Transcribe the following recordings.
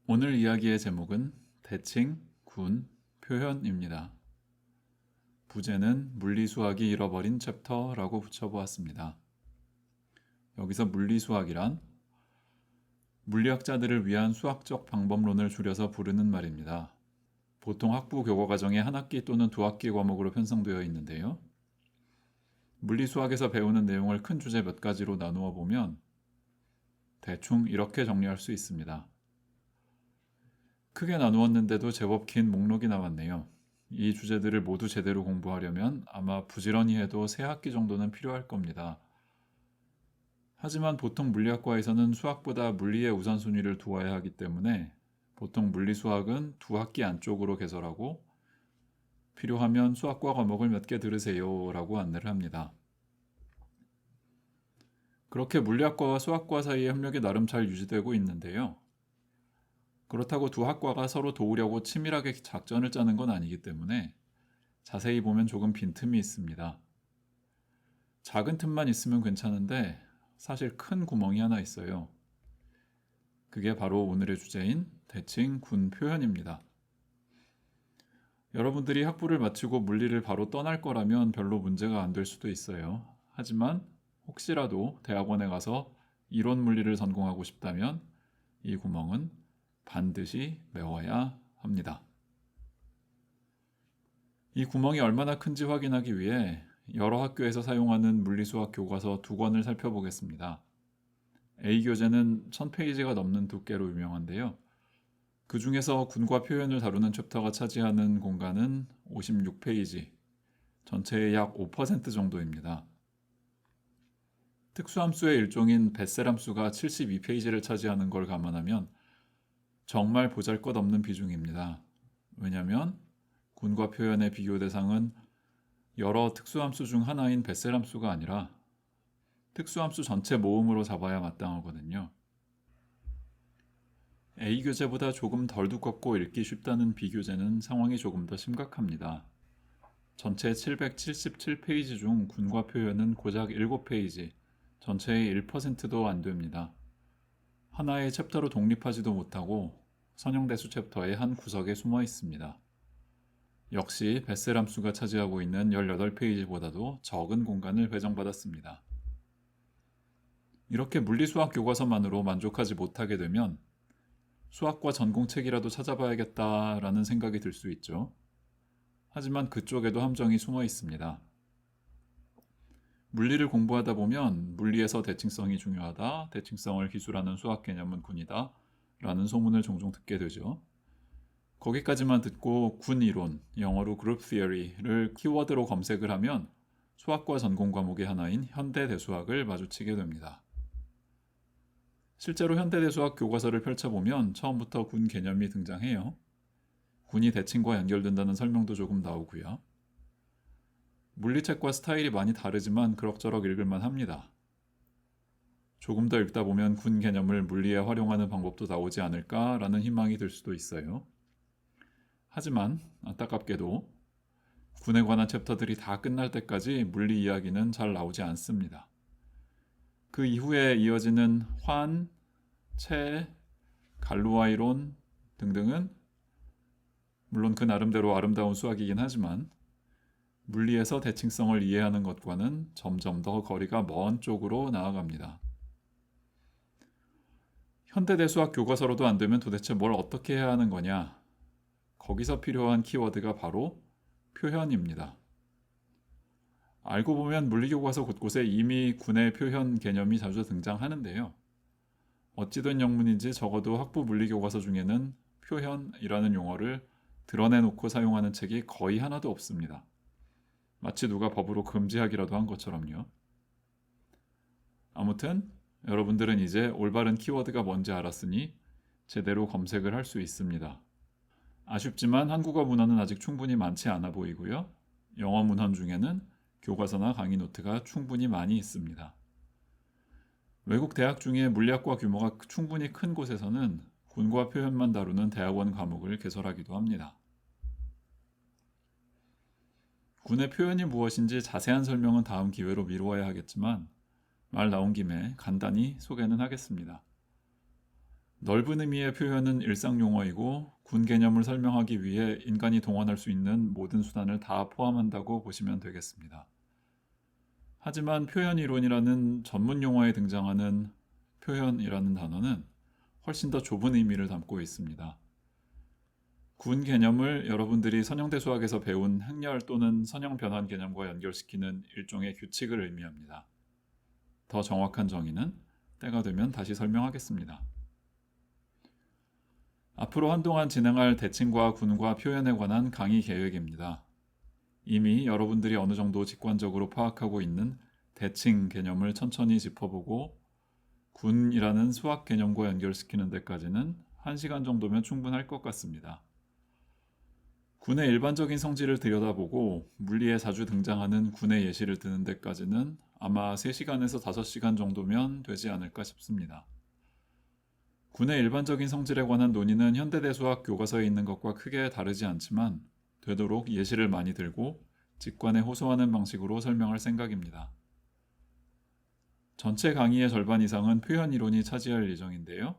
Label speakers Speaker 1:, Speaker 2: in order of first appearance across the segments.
Speaker 1: 오늘 이야기의 제목은 대칭, 군, 표현입니다. 부제는 물리수학이 잃어버린 챕터라고 붙여보았습니다. 여기서 물리수학이란 물리학자들을 위한 수학적 방법론을 줄여서 부르는 말입니다. 보통 학부 교과과정에 한 학기 또는 두 학기 과목으로 편성되어 있는데요. 물리수학에서 배우는 내용을 큰 주제 몇 가지로 나누어 보면 대충 이렇게 정리할 수 있습니다. 크게 나누었는데도 제법 긴 목록이 나왔네요. 이 주제들을 모두 제대로 공부하려면 아마 부지런히 해도 세 학기 정도는 필요할 겁니다. 하지만 보통 물리학과에서는 수학보다 물리의 우선순위를 두어야 하기 때문에 보통 물리수학은 두 학기 안쪽으로 개설하고 필요하면 수학과 과목을 몇 개 들으세요 라고 안내를 합니다. 그렇게 물리학과와 수학과 사이의 협력이 나름 잘 유지되고 있는데요. 그렇다고 두 학과가 서로 도우려고 치밀하게 작전을 짜는 건 아니기 때문에 자세히 보면 조금 빈틈이 있습니다. 작은 틈만 있으면 괜찮은데 사실 큰 구멍이 하나 있어요. 그게 바로 오늘의 주제인 대칭 군 표현입니다. 여러분들이 학부를 마치고 물리를 바로 떠날 거라면 별로 문제가 안 될 수도 있어요. 하지만 혹시라도 대학원에 가서 이론 물리를 전공하고 싶다면 이 구멍은 반드시 메워야 합니다. 이 구멍이 얼마나 큰지 확인하기 위해 여러 학교에서 사용하는 물리수학 교과서 두 권을 살펴보겠습니다. A교재는 1000페이지가 넘는 두께로 유명한데요. 그 중에서 군과 표현을 다루는 챕터가 차지하는 공간은 56페이지, 전체의 약 5% 정도입니다. 특수함수의 일종인 베셀함수가 72페이지를 차지하는 걸 감안하면 정말 보잘것없는 비중입니다. 왜냐하면 군과 표현의 비교 대상은 여러 특수함수 중 하나인 베셀함수가 아니라 특수함수 전체 모음으로 잡아야 마땅하거든요. A교재보다 조금 덜 두껍고 읽기 쉽다는 B교재는 상황이 조금 더 심각합니다. 전체 777페이지 중 군과 표현은 고작 7페이지, 전체의 1%도 안 됩니다. 하나의 챕터로 독립하지도 못하고 선형대수 챕터의 한 구석에 숨어 있습니다. 역시 베셀함수가 차지하고 있는 18페이지보다도 적은 공간을 배정받았습니다. 이렇게 물리수학 교과서만으로 만족하지 못하게 되면 수학과 전공책이라도 찾아봐야겠다라는 생각이 들 수 있죠. 하지만 그쪽에도 함정이 숨어 있습니다. 물리를 공부하다 보면 물리에서 대칭성이 중요하다, 대칭성을 기술하는 수학 개념은 군이다 라는 소문을 종종 듣게 되죠. 거기까지만 듣고 군 이론, 영어로 group theory를 키워드로 검색을 하면 수학과 전공 과목의 하나인 현대대수학을 마주치게 됩니다. 실제로 현대대수학 교과서를 펼쳐보면 처음부터 군 개념이 등장해요. 군이 대칭과 연결된다는 설명도 조금 나오고요. 물리책과 스타일이 많이 다르지만 그럭저럭 읽을만 합니다. 조금 더 읽다 보면 군 개념을 물리에 활용하는 방법도 나오지 않을까라는 희망이 들 수도 있어요. 하지만 안타깝게도 군에 관한 챕터들이 다 끝날 때까지 물리 이야기는 잘 나오지 않습니다. 그 이후에 이어지는 환, 채, 갈루아 이론 등등은 물론 그 나름대로 아름다운 수학이긴 하지만 물리에서 대칭성을 이해하는 것과는 점점 더 거리가 먼 쪽으로 나아갑니다. 현대대수학 교과서로도 안 되면 도대체 뭘 어떻게 해야 하는 거냐? 거기서 필요한 키워드가 바로 표현입니다. 알고 보면 물리교과서 곳곳에 이미 군의 표현 개념이 자주 등장하는데요. 어찌된 영문인지 적어도 학부 물리교과서 중에는 표현이라는 용어를 드러내놓고 사용하는 책이 거의 하나도 없습니다. 마치 누가 법으로 금지하기라도 한 것처럼요. 아무튼 여러분들은 이제 올바른 키워드가 뭔지 알았으니 제대로 검색을 할 수 있습니다. 아쉽지만 한국어 문헌은 아직 충분히 많지 않아 보이고요. 영어 문헌 중에는 교과서나 강의 노트가 충분히 많이 있습니다. 외국 대학 중에 물리학과 규모가 충분히 큰 곳에서는 군과 표현만 다루는 대학원 과목을 개설하기도 합니다. 군의 표현이 무엇인지 자세한 설명은 다음 기회로 미루어야 하겠지만 말 나온 김에 간단히 소개는 하겠습니다. 넓은 의미의 표현은 일상 용어이고 군 개념을 설명하기 위해 인간이 동원할 수 있는 모든 수단을 다 포함한다고 보시면 되겠습니다. 하지만 표현 이론이라는 전문 용어에 등장하는 표현이라는 단어는 훨씬 더 좁은 의미를 담고 있습니다. 군 개념을 여러분들이 선형대 수학에서 배운 행렬 또는 선형 변환 개념과 연결시키는 일종의 규칙을 의미합니다. 더 정확한 정의는 때가 되면 다시 설명하겠습니다. 앞으로 한동안 진행할 대칭과 군과 표현에 관한 강의 계획입니다. 이미 여러분들이 어느 정도 직관적으로 파악하고 있는 대칭 개념을 천천히 짚어보고 군이라는 수학 개념과 연결시키는 데까지는 1시간 정도면 충분할 것 같습니다. 군의 일반적인 성질을 들여다보고 물리에 자주 등장하는 군의 예시를 드는 데까지는 아마 3시간에서 5시간 정도면 되지 않을까 싶습니다. 군의 일반적인 성질에 관한 논의는 현대대 수학 교과서에 있는 것과 크게 다르지 않지만 되도록 예시를 많이 들고 직관에 호소하는 방식으로 설명할 생각입니다. 전체 강의의 절반 이상은 표현 이론이 차지할 예정인데요.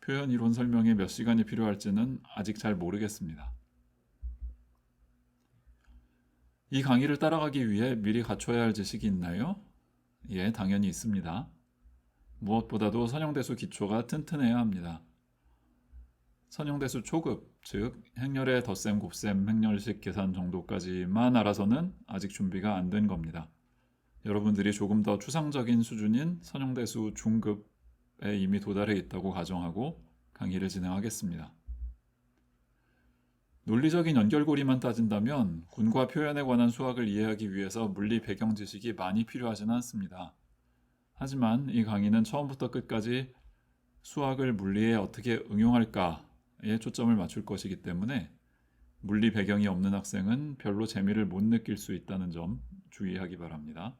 Speaker 1: 표현 이론 설명에 몇 시간이 필요할지는 아직 잘 모르겠습니다. 이 강의를 따라가기 위해 미리 갖춰야 할 지식이 있나요? 예, 당연히 있습니다. 무엇보다도 선형대수 기초가 튼튼해야 합니다. 선형대수 초급, 즉 행렬의 덧셈, 곱셈, 행렬식 계산 정도까지만 알아서는 아직 준비가 안 된 겁니다. 여러분들이 조금 더 추상적인 수준인 선형대수 중급에 이미 도달해 있다고 가정하고 강의를 진행하겠습니다. 논리적인 연결고리만 따진다면 군과 표현에 관한 수학을 이해하기 위해서 물리 배경 지식이 많이 필요하지는 않습니다. 하지만 이 강의는 처음부터 끝까지 수학을 물리에 어떻게 응용할까에 초점을 맞출 것이기 때문에 물리 배경이 없는 학생은 별로 재미를 못 느낄 수 있다는 점 주의하기 바랍니다.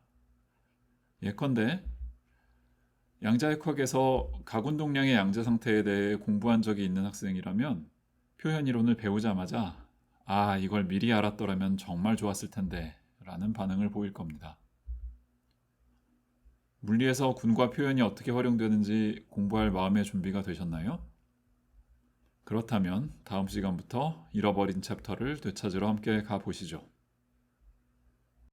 Speaker 1: 예컨대 양자역학에서 가군동량의 양자 상태에 대해 공부한 적이 있는 학생이라면 표현 이론을 배우자마자 이걸 미리 알았더라면 정말 좋았을 텐데 라는 반응을 보일 겁니다. 물리에서 군과 표현이 어떻게 활용되는지 공부할 마음의 준비가 되셨나요? 그렇다면 다음 시간부터 잃어버린 챕터를 되찾으러 함께 가보시죠.